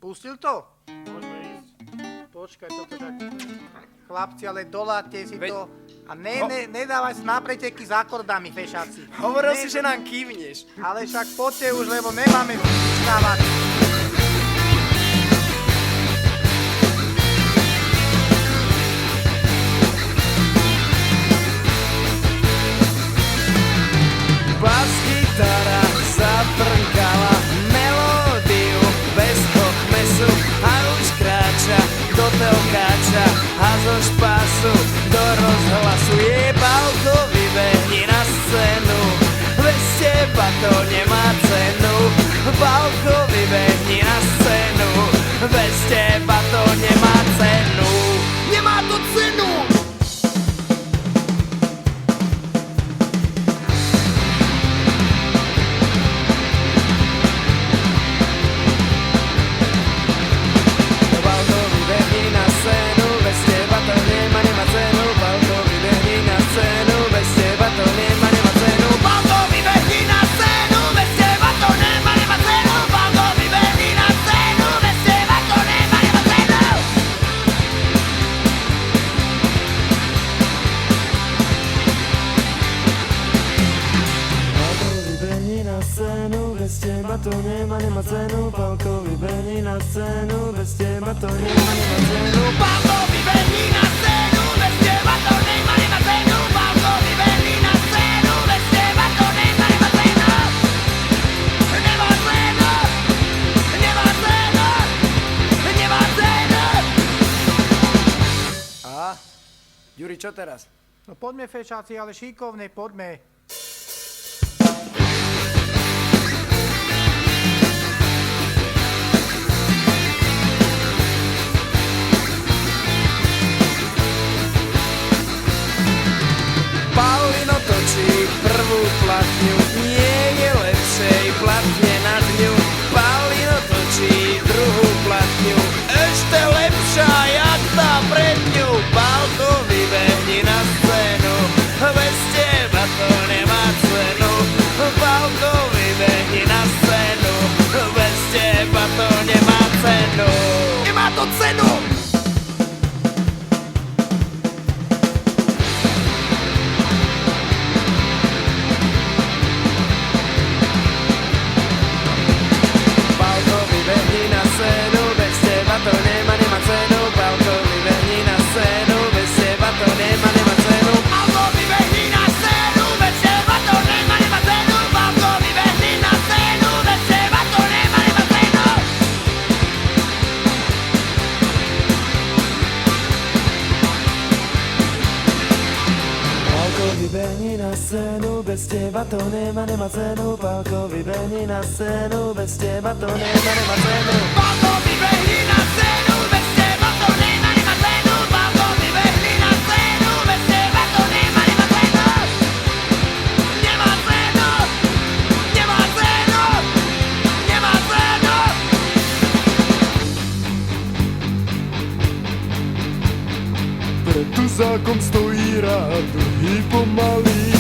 Pustil to? Môžeme ísť. Počkaj, toto tak... Chlapci, ale doláte si Veď- to. A nedávaj sa na preteky s akordami, fešáci. Hovoril si, že nám kývneš. Ale však poďte už, lebo nemáme vyznávať. Bas gitara zabrnkala melódiu bez ochmesu a už kráča do telkáča a zo špasu do rozhlasu je Balko, vybehni na scénu, bez teba to nemá cenu. Balko, vybehni na scénu, bez teba to nemá cenu. Nemá to cenu! To nemá cenu, Pálko, vybehni na scénu, bez teba to nemá cenu. Pálko, vybehni na scénu, bez teba to nemá cenu. Pálko, vybehni na scénu, bez teba to nemá cenu. Nemá cenu, nemá cenu, nemá cenu. A? Juri, čo teraz? No poďme, fešáci, ale šikovne, poďme. Paulino točí prvú platňu, nie je lepšej platne nad ňu. Paulino točí druhú platňu, ešte lepšia jak tá pred ňou. Pálko, vybehni na scénu, bez teba to nemá cenu. Pálko, vybehni na scénu, bez teba to nemá cenu. Nemá to cenu! To nemá cenu, Pálko, vybehni na scénu, bez teba to nemá cenu. Pálko, vybehni na scénu, bez teba to nemá cenu. Pálko, vybehni na scénu, bez teba to nemá cenu. Pálko, vybehni na scénu, bez teba to nemá cenu. Pálko, vybehni na scénu, bez teba to nemá cenu. Pálko, vybehni na scénu, bez teba to nemá cenu. Pálko, vybehni na scénu, bez teba to nemá cenu. Nemá cenu, nemá cenu, nemá cenu. Pred tuzákom stojí rád, dlhý pomalý.